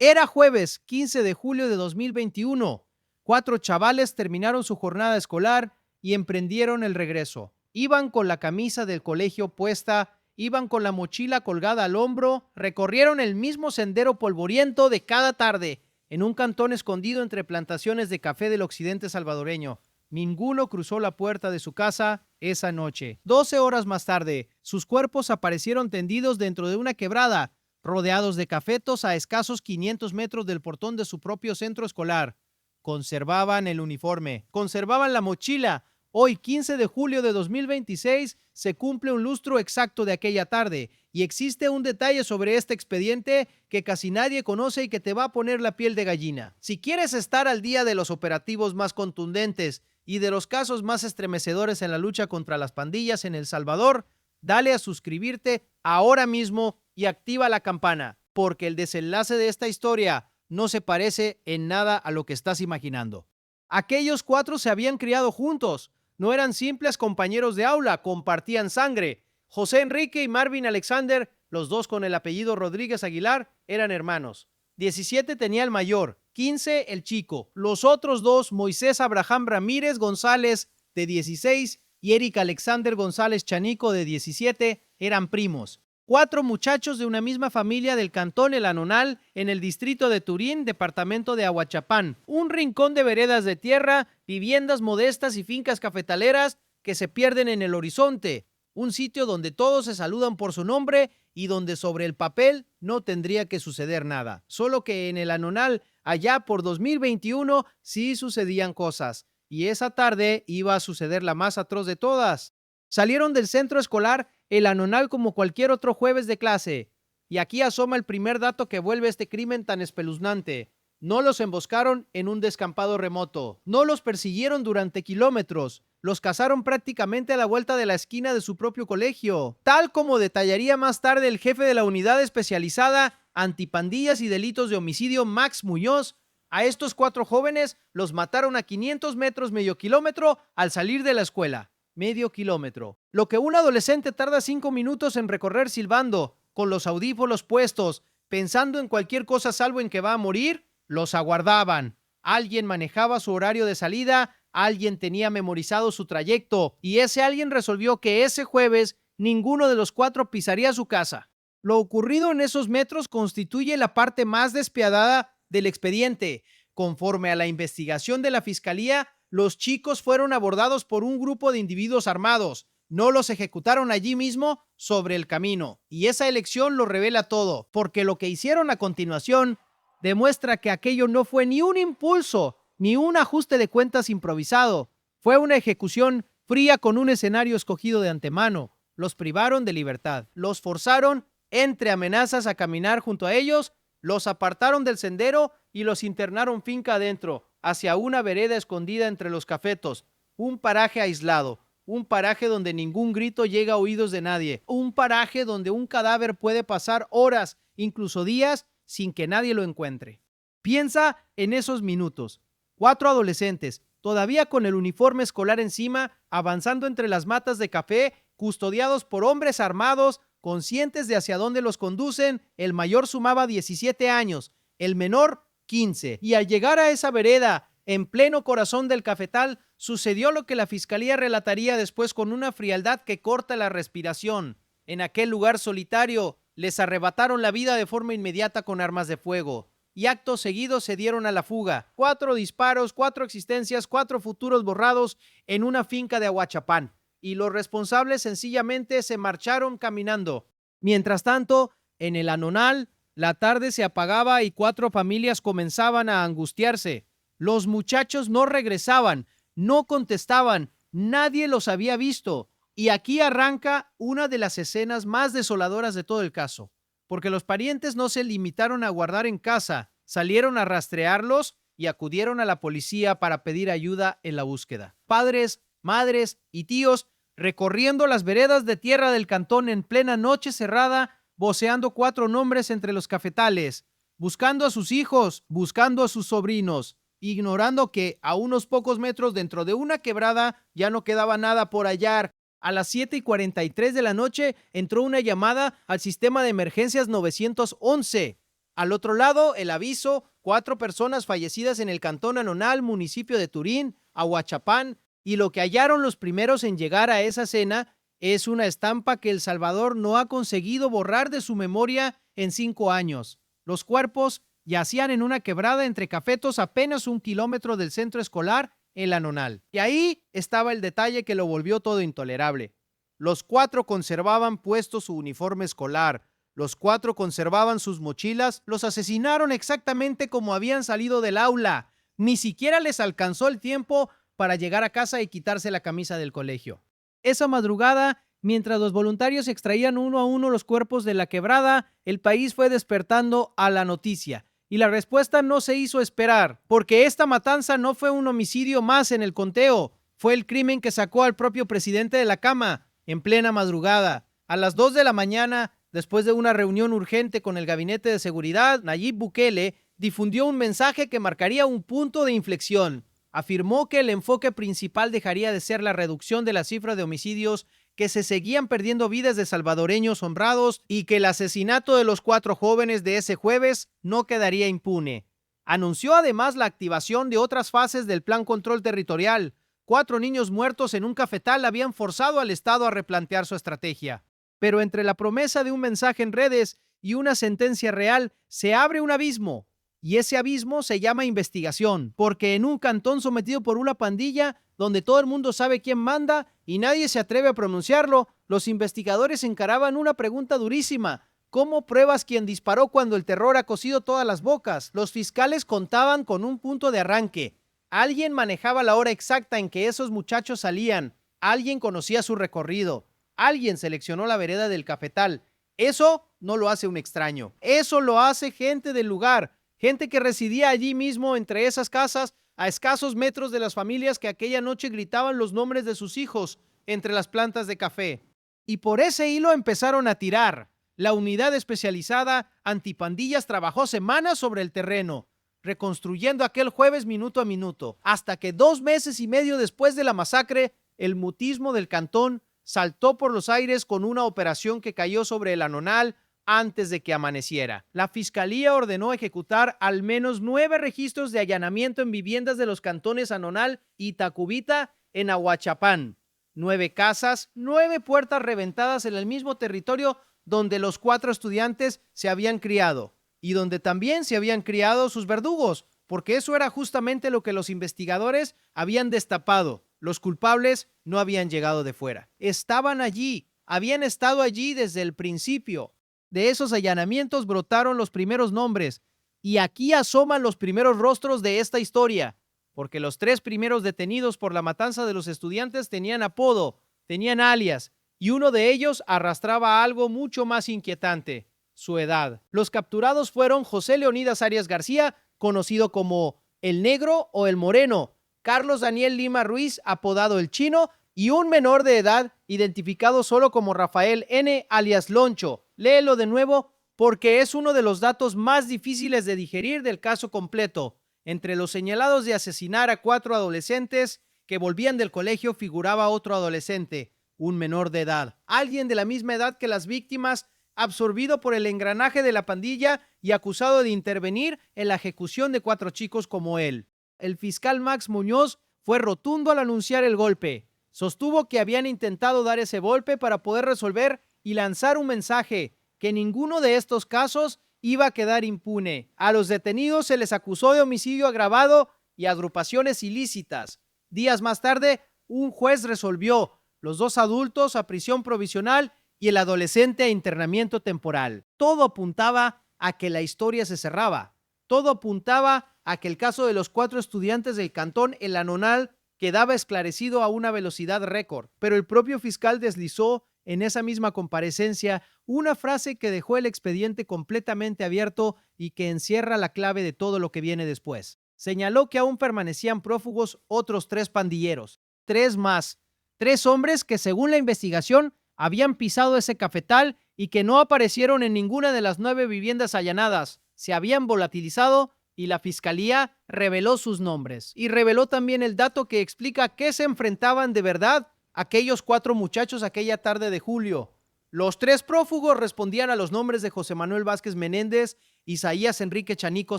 Era jueves 15 de julio de 2021. 4 chavales terminaron su jornada escolar y emprendieron el regreso. Iban con la camisa del colegio puesta, iban con la mochila colgada al hombro, recorrieron el mismo sendero polvoriento de cada tarde, en un cantón escondido entre plantaciones de café del occidente salvadoreño. Ninguno cruzó la puerta de su casa esa noche. 12 horas más tarde, sus cuerpos aparecieron tendidos dentro de una quebrada, rodeados de cafetos a escasos 500 metros del portón de su propio centro escolar. Conservaban el uniforme, conservaban la mochila. Hoy, 15 de julio de 2026, se cumple un lustro exacto de aquella tarde y existe un detalle sobre este expediente que casi nadie conoce y que te va a poner la piel de gallina. Si quieres estar al día de los operativos más contundentes y de los casos más estremecedores en la lucha contra las pandillas en El Salvador, dale a suscribirte ahora mismo y activa la campana, porque el desenlace de esta historia no se parece en nada a lo que estás imaginando. Aquellos 4 se habían criado juntos, no eran simples compañeros de aula, compartían sangre. José Enrique y Marvin Alexander, los dos con el apellido Rodríguez Aguilar, eran hermanos. 17 tenía el mayor, 15 el chico. Los otros dos, Moisés Abraham Ramírez González, de 16, y Eric Alexander González Chanico, de 17, eran primos. 4 muchachos de una misma familia del cantón El Anonal, en el distrito de Turín, departamento de Ahuachapán. Un rincón de veredas de tierra, viviendas modestas y fincas cafetaleras que se pierden en el horizonte. Un sitio donde todos se saludan por su nombre y donde sobre el papel no tendría que suceder nada. Solo que en El Anonal, allá por 2021, sí sucedían cosas. Y esa tarde iba a suceder la más atroz de todas. Salieron del centro escolar El Anonal como cualquier otro jueves de clase. Y aquí asoma el primer dato que vuelve este crimen tan espeluznante. No los emboscaron en un descampado remoto. No los persiguieron durante kilómetros. Los cazaron prácticamente a la vuelta de la esquina de su propio colegio. Tal como detallaría más tarde el jefe de la unidad especializada antipandillas y delitos de homicidio, Max Muñoz, a estos 4 jóvenes los mataron a 500 metros, medio kilómetro, al salir de la escuela. Medio kilómetro. Lo que un adolescente tarda 5 minutos en recorrer silbando, con los audífonos puestos, pensando en cualquier cosa salvo en que va a morir, los aguardaban. Alguien manejaba su horario de salida, alguien tenía memorizado su trayecto, y ese alguien resolvió que ese jueves ninguno de los 4 pisaría su casa. Lo ocurrido en esos metros constituye la parte más despiadada del expediente. Conforme a la investigación de la Fiscalía, los chicos fueron abordados por un grupo de individuos armados. No los ejecutaron allí mismo, sobre el camino. Y esa elección lo revela todo, porque lo que hicieron a continuación demuestra que aquello no fue ni un impulso, ni un ajuste de cuentas improvisado. Fue una ejecución fría con un escenario escogido de antemano. Los privaron de libertad. Los forzaron, entre amenazas, a caminar junto a ellos. Los apartaron del sendero y los internaron finca adentro, hacia una vereda escondida entre los cafetos, un paraje aislado, un paraje donde ningún grito llega a oídos de nadie, un paraje donde un cadáver puede pasar horas, incluso días, sin que nadie lo encuentre. Piensa en esos minutos. 4 adolescentes, todavía con el uniforme escolar encima, avanzando entre las matas de café, custodiados por hombres armados, conscientes de hacia dónde los conducen. El mayor sumaba 17 años, el menor 15. Y al llegar a esa vereda, en pleno corazón del cafetal, sucedió lo que la fiscalía relataría después con una frialdad que corta la respiración. En aquel lugar solitario, les arrebataron la vida de forma inmediata con armas de fuego. Y acto seguido se dieron a la fuga. 4 disparos, 4 existencias, 4 futuros borrados en una finca de Ahuachapán. Y los responsables sencillamente se marcharon caminando. Mientras tanto, en El Anonal, la tarde se apagaba y 4 familias comenzaban a angustiarse. Los muchachos no regresaban, no contestaban, nadie los había visto. Y aquí arranca una de las escenas más desoladoras de todo el caso, porque los parientes no se limitaron a guardar en casa, salieron a rastrearlos y acudieron a la policía para pedir ayuda en la búsqueda. Padres, madres y tíos recorriendo las veredas de tierra del cantón en plena noche cerrada, voceando 4 nombres entre los cafetales, buscando a sus hijos, buscando a sus sobrinos, ignorando que a unos pocos metros dentro de una quebrada ya no quedaba nada por hallar. A las 7:43 de la noche entró una llamada al sistema de emergencias 911. Al otro lado, el aviso: 4 personas fallecidas en el cantón Anonal, municipio de Turín, Ahuachapán, y lo que hallaron los primeros en llegar a esa escena es una estampa que El Salvador no ha conseguido borrar de su memoria en 5 años. Los cuerpos yacían en una quebrada entre cafetos apenas 1 kilómetro del centro escolar, El Anonal. Y ahí estaba el detalle que lo volvió todo intolerable. Los 4 conservaban puesto su uniforme escolar. Los 4 conservaban sus mochilas. Los asesinaron exactamente como habían salido del aula. Ni siquiera les alcanzó el tiempo para llegar a casa y quitarse la camisa del colegio. Esa madrugada, mientras los voluntarios extraían uno a uno los cuerpos de la quebrada, el país fue despertando a la noticia. Y la respuesta no se hizo esperar, porque esta matanza no fue un homicidio más en el conteo. Fue el crimen que sacó al propio presidente de la cama en plena madrugada. A las 2 de la mañana, después de una reunión urgente con el Gabinete de Seguridad, Nayib Bukele difundió un mensaje que marcaría un punto de inflexión. Afirmó que el enfoque principal dejaría de ser la reducción de la cifra de homicidios, que se seguían perdiendo vidas de salvadoreños honrados y que el asesinato de los 4 jóvenes de ese jueves no quedaría impune. Anunció además la activación de otras fases del Plan Control Territorial. 4 niños muertos en un cafetal habían forzado al Estado a replantear su estrategia. Pero entre la promesa de un mensaje en redes y una sentencia real se abre un abismo. Y ese abismo se llama investigación, porque en un cantón sometido por una pandilla, donde todo el mundo sabe quién manda y nadie se atreve a pronunciarlo, los investigadores encaraban una pregunta durísima: ¿cómo pruebas quién disparó cuando el terror ha cosido todas las bocas? Los fiscales contaban con un punto de arranque. Alguien manejaba la hora exacta en que esos muchachos salían. Alguien conocía su recorrido. Alguien seleccionó la vereda del cafetal. Eso no lo hace un extraño. Eso lo hace gente del lugar. Gente que residía allí mismo entre esas casas, a escasos metros de las familias que aquella noche gritaban los nombres de sus hijos entre las plantas de café. Y por ese hilo empezaron a tirar. La unidad especializada antipandillas trabajó semanas sobre el terreno, reconstruyendo aquel jueves minuto a minuto, hasta que 2 meses y medio después de la masacre, el mutismo del cantón saltó por los aires con una operación que cayó sobre el Anonal antes de que amaneciera. La fiscalía ordenó ejecutar al menos 9 registros de allanamiento en viviendas de los cantones Anonal y Tacubita en Ahuachapán. 9 casas, 9 puertas reventadas en el mismo territorio donde los 4 estudiantes se habían criado y donde también se habían criado sus verdugos, porque eso era justamente lo que los investigadores habían destapado. Los culpables no habían llegado de fuera. Estaban allí, habían estado allí desde el principio. De esos allanamientos brotaron los primeros nombres, y aquí asoman los primeros rostros de esta historia, porque los 3 primeros detenidos por la matanza de los estudiantes tenían apodo, tenían alias, y uno de ellos arrastraba algo mucho más inquietante: su edad. Los capturados fueron José Leonidas Arias García, conocido como El Negro o El Moreno, Carlos Daniel Lima Ruiz, apodado El Chino, y un menor de edad identificado solo como Rafael N., alias Loncho. Léelo de nuevo porque es uno de los datos más difíciles de digerir del caso completo. Entre los señalados de asesinar a 4 adolescentes que volvían del colegio figuraba otro adolescente, un menor de edad, alguien de la misma edad que las víctimas, absorbido por el engranaje de la pandilla y acusado de intervenir en la ejecución de 4 chicos como él. El fiscal Max Muñoz fue rotundo al anunciar el golpe. Sostuvo que habían intentado dar ese golpe para poder resolver y lanzar un mensaje: que ninguno de estos casos iba a quedar impune. A los detenidos se les acusó de homicidio agravado y agrupaciones ilícitas. Días más tarde, un juez resolvió: los 2 adultos a prisión provisional y el adolescente a internamiento temporal. Todo apuntaba a que la historia se cerraba. Todo apuntaba a que el caso de los 4 estudiantes del cantón El Anonal quedaba esclarecido a una velocidad récord, pero el propio fiscal deslizó en esa misma comparecencia una frase que dejó el expediente completamente abierto y que encierra la clave de todo lo que viene después. Señaló que aún permanecían prófugos otros 3 pandilleros, 3 más, 3 hombres que según la investigación habían pisado ese cafetal y que no aparecieron en ninguna de las 9 viviendas allanadas, se habían volatilizado, y la fiscalía reveló sus nombres. Y reveló también el dato que explica a qué se enfrentaban de verdad aquellos 4 muchachos aquella tarde de julio. Los 3 prófugos respondían a los nombres de José Manuel Vázquez Menéndez Isaías Enrique Chanico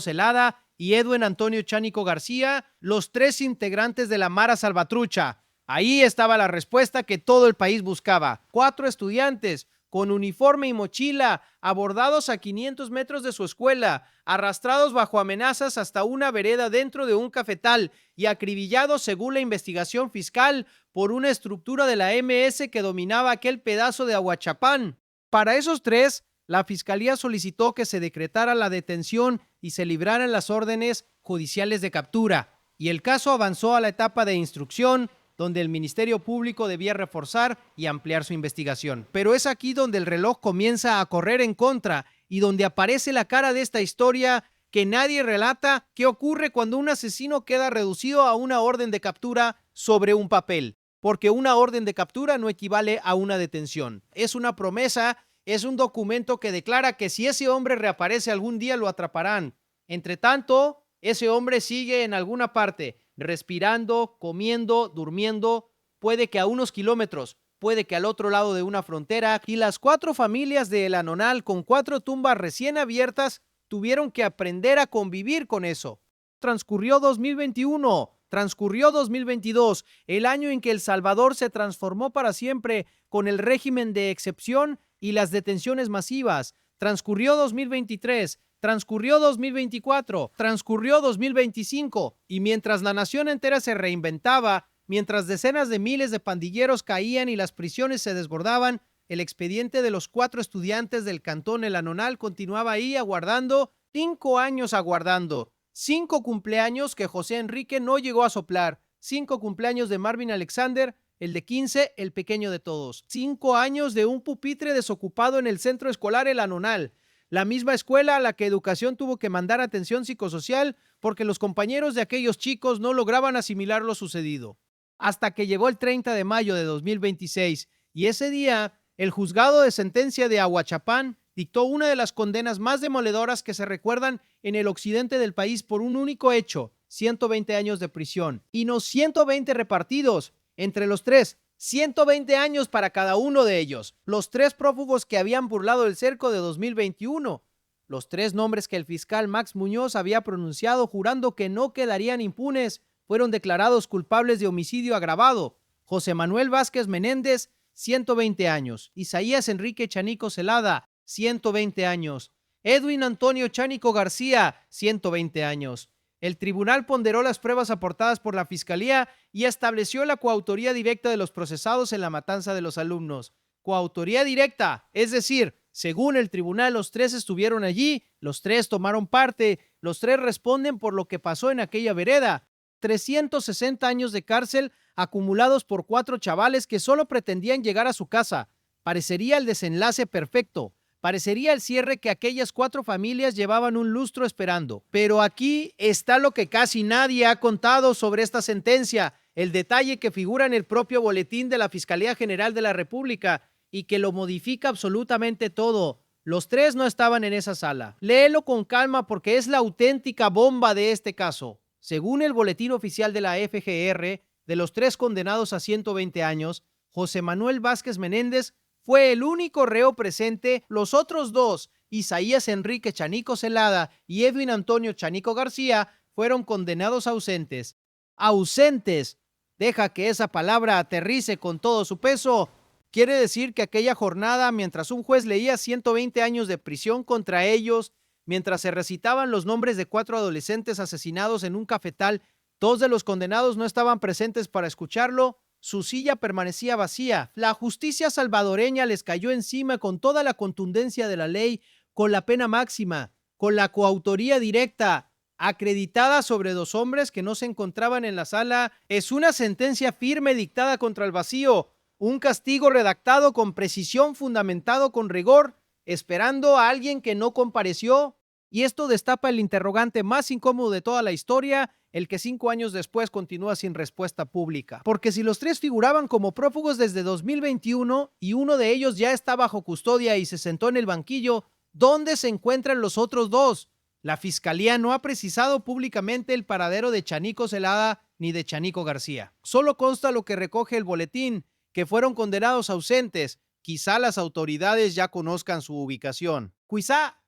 Celada y Edwin Antonio Chanico García, los 3 integrantes de la Mara Salvatrucha. Ahí estaba la respuesta que todo el país buscaba. 4 estudiantes con uniforme y mochila, abordados a 500 metros de su escuela, arrastrados bajo amenazas hasta una vereda dentro de un cafetal y acribillados, según la investigación fiscal, por una estructura de la MS que dominaba aquel pedazo de Ahuachapán. Para esos 3, la Fiscalía solicitó que se decretara la detención y se libraran las órdenes judiciales de captura, y el caso avanzó a la etapa de instrucción, donde el Ministerio Público debía reforzar y ampliar su investigación. Pero es aquí donde el reloj comienza a correr en contra y donde aparece la cara de esta historia que nadie relata. ¿Qué ocurre cuando un asesino queda reducido a una orden de captura sobre un papel? Porque una orden de captura no equivale a una detención. Es una promesa, es un documento que declara que si ese hombre reaparece algún día lo atraparán. Entre tanto, ese hombre sigue en alguna parte, respirando, comiendo, durmiendo, puede que a unos kilómetros, puede que al otro lado de una frontera, y las 4 familias de El Anonal con 4 tumbas recién abiertas tuvieron que aprender a convivir con eso. Transcurrió 2021, transcurrió 2022, el año en que El Salvador se transformó para siempre con el régimen de excepción y las detenciones masivas. Transcurrió 2023, transcurrió 2024, transcurrió 2025, y mientras la nación entera se reinventaba, mientras decenas de miles de pandilleros caían y las prisiones se desbordaban, el expediente de los 4 estudiantes del cantón El Anonal continuaba ahí aguardando, 5 años aguardando, 5 cumpleaños que José Enrique no llegó a soplar, 5 cumpleaños de Marvin Alexander, el de 15, el pequeño de todos, 5 años de un pupitre desocupado en el centro escolar El Anonal, la misma escuela a la que Educación tuvo que mandar atención psicosocial porque los compañeros de aquellos chicos no lograban asimilar lo sucedido. Hasta que llegó el 30 de mayo de 2026 y ese día el juzgado de sentencia de Ahuachapán dictó una de las condenas más demoledoras que se recuerdan en el occidente del país por un único hecho, 120 años de prisión, y no 120 repartidos entre los 3, 120 años para cada uno de ellos, los 3 prófugos que habían burlado el cerco de 2021, los 3 nombres que el fiscal Max Muñoz había pronunciado jurando que no quedarían impunes, fueron declarados culpables de homicidio agravado. José Manuel Vázquez Menéndez, 120 años, Isaías Enrique Chanico Celada, 120 años, Edwin Antonio Chanico García, 120 años. El tribunal ponderó las pruebas aportadas por la Fiscalía y estableció la coautoría directa de los procesados en la matanza de los alumnos. Coautoría directa, es decir, según el tribunal, los 3 estuvieron allí, los 3 tomaron parte, los 3 responden por lo que pasó en aquella vereda. 360 años de cárcel acumulados por 4 chavales que solo pretendían llegar a su casa. Parecería el desenlace perfecto. Parecería el cierre que aquellas 4 familias llevaban un lustro esperando. Pero aquí está lo que casi nadie ha contado sobre esta sentencia, el detalle que figura en el propio boletín de la Fiscalía General de la República y que lo modifica absolutamente todo. Los 3 no estaban en esa sala. Léelo con calma porque es la auténtica bomba de este caso. Según el boletín oficial de la FGR, de los 3 condenados a 120 años, José Manuel Vázquez Menéndez fue el único reo presente. Los otros 2, Isaías Enrique Chanico Celada y Edwin Antonio Chanico García, fueron condenados ausentes. Ausentes. Deja que esa palabra aterrice con todo su peso. Quiere decir que aquella jornada, mientras un juez leía 120 años de prisión contra ellos, mientras se recitaban los nombres de 4 adolescentes asesinados en un cafetal, 2 de los condenados no estaban presentes para escucharlo. Su silla permanecía vacía. La justicia salvadoreña les cayó encima con toda la contundencia de la ley, con la pena máxima, con la coautoría directa, acreditada sobre 2 hombres que no se encontraban en la sala. Es una sentencia firme dictada contra el vacío, un castigo redactado con precisión, fundamentado con rigor, esperando a alguien que no compareció. Y esto destapa el interrogante más incómodo de toda la historia, el que 5 años después continúa sin respuesta pública. Porque si los 3 figuraban como prófugos desde 2021 y uno de ellos ya está bajo custodia y se sentó en el banquillo, ¿dónde se encuentran los otros 2? La Fiscalía no ha precisado públicamente el paradero de Chanico Celada ni de Chanico García. Solo consta lo que recoge el boletín, que fueron condenados ausentes. Quizá las autoridades ya conozcan su ubicación.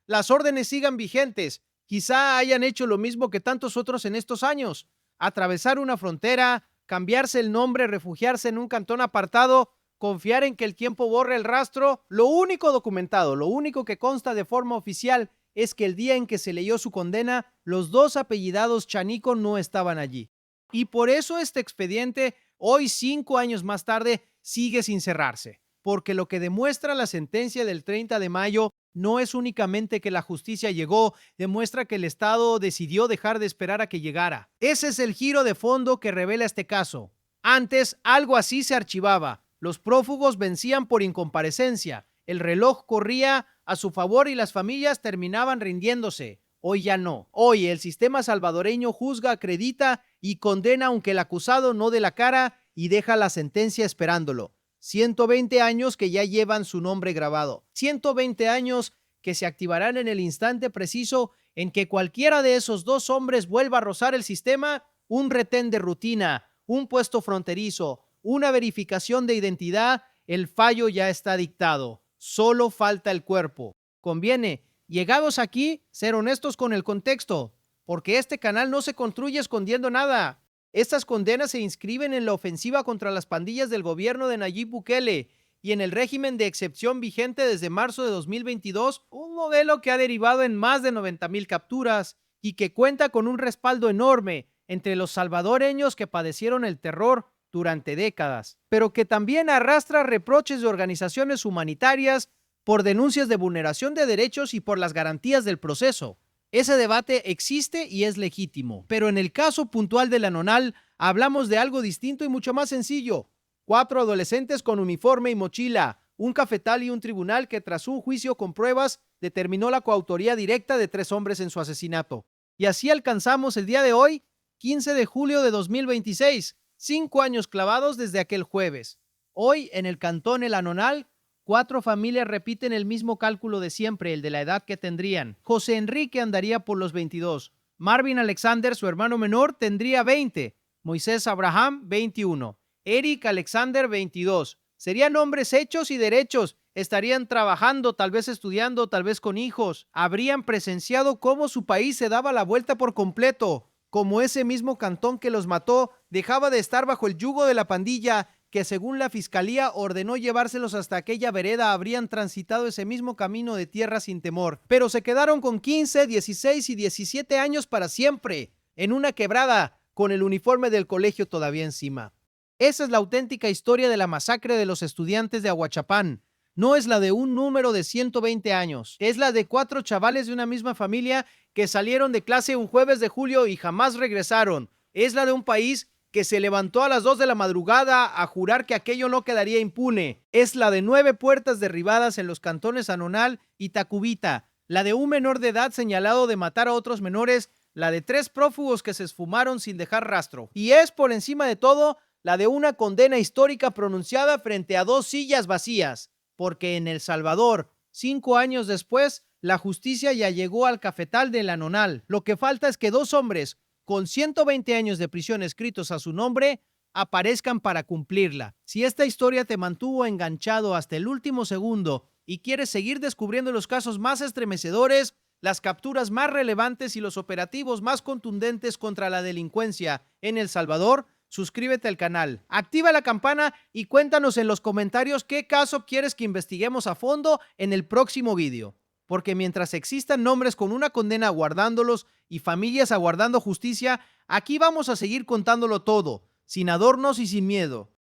las órdenes sigan vigentes. Quizá hayan hecho lo mismo que tantos otros en estos años. Atravesar una frontera, cambiarse el nombre, refugiarse en un cantón apartado, confiar en que el tiempo borre el rastro. Lo único documentado, lo único que consta de forma oficial es que el día en que se leyó su condena, los dos apellidados Chanico no estaban allí. Y por eso este expediente, hoy 5 años más tarde, sigue sin cerrarse. Porque lo que demuestra la sentencia del 30 de mayo no es únicamente que la justicia llegó, demuestra que el Estado decidió dejar de esperar a que llegara. Ese es el giro de fondo que revela este caso. Antes, algo así se archivaba. Los prófugos vencían por incomparecencia. El reloj corría a su favor y las familias terminaban rindiéndose. Hoy ya no. Hoy el sistema salvadoreño juzga, acredita y condena aunque el acusado no dé la cara y deja la sentencia esperándolo. 120 años que ya llevan su nombre grabado. 120 años que se activarán en el instante preciso en que cualquiera de esos dos hombres vuelva a rozar el sistema, un retén de rutina, un puesto fronterizo, una verificación de identidad, el fallo ya está dictado. Solo falta el cuerpo. Conviene, llegados aquí, ser honestos con el contexto, porque este canal no se construye escondiendo nada. Estas condenas se inscriben en la ofensiva contra las pandillas del gobierno de Nayib Bukele y en el régimen de excepción vigente desde marzo de 2022, un modelo que ha derivado en más de 90,000 capturas y que cuenta con un respaldo enorme entre los salvadoreños que padecieron el terror durante décadas, pero que también arrastra reproches de organizaciones humanitarias por denuncias de vulneración de derechos y por las garantías del proceso. Ese debate existe y es legítimo, pero en el caso puntual de la Nonal hablamos de algo distinto y mucho más sencillo. 4 adolescentes con uniforme y mochila, un cafetal y un tribunal que tras un juicio con pruebas determinó la coautoría directa de 3 hombres en su asesinato. Y así alcanzamos el día de hoy, 15 de julio de 2026, 5 años clavados desde aquel jueves. Hoy, en el cantón El Anonal, 4 familias repiten el mismo cálculo de siempre, el de la edad que tendrían. José Enrique andaría por los 22. Marvin Alexander, su hermano menor, tendría 20. Moisés Abraham, 21. Eric Alexander, 22. Serían hombres hechos y derechos. Estarían trabajando, tal vez estudiando, tal vez con hijos. Habrían presenciado cómo su país se daba la vuelta por completo. Como ese mismo cantón que los mató dejaba de estar bajo el yugo de la pandilla que según la fiscalía ordenó llevárselos hasta aquella vereda, habrían transitado ese mismo camino de tierra sin temor, pero se quedaron con 15, 16 y 17 años para siempre, en una quebrada, con el uniforme del colegio todavía encima. Esa es la auténtica historia de la masacre de los estudiantes de Ahuachapán. No es la de un número de 120 años, es la de 4 chavales de una misma familia que salieron de clase un jueves de julio y jamás regresaron. Es la de un país que se levantó a las 2 de la madrugada a jurar que aquello no quedaría impune. Es la de 9 puertas derribadas en los cantones Anonal y Tacubita, la de un menor de edad señalado de matar a otros menores, la de 3 prófugos que se esfumaron sin dejar rastro. Y es, por encima de todo, la de una condena histórica pronunciada frente a 2 sillas vacías, porque en El Salvador, 5 años después, la justicia ya llegó al cafetal del Anonal. Lo que falta es que 2 hombres con 120 años de prisión escritos a su nombre, aparezcan para cumplirla. Si esta historia te mantuvo enganchado hasta el último segundo y quieres seguir descubriendo los casos más estremecedores, las capturas más relevantes y los operativos más contundentes contra la delincuencia en El Salvador, suscríbete al canal, activa la campana y cuéntanos en los comentarios qué caso quieres que investiguemos a fondo en el próximo video. Porque mientras existan nombres con una condena aguardándolos y familias aguardando justicia, aquí vamos a seguir contándolo todo, sin adornos y sin miedo.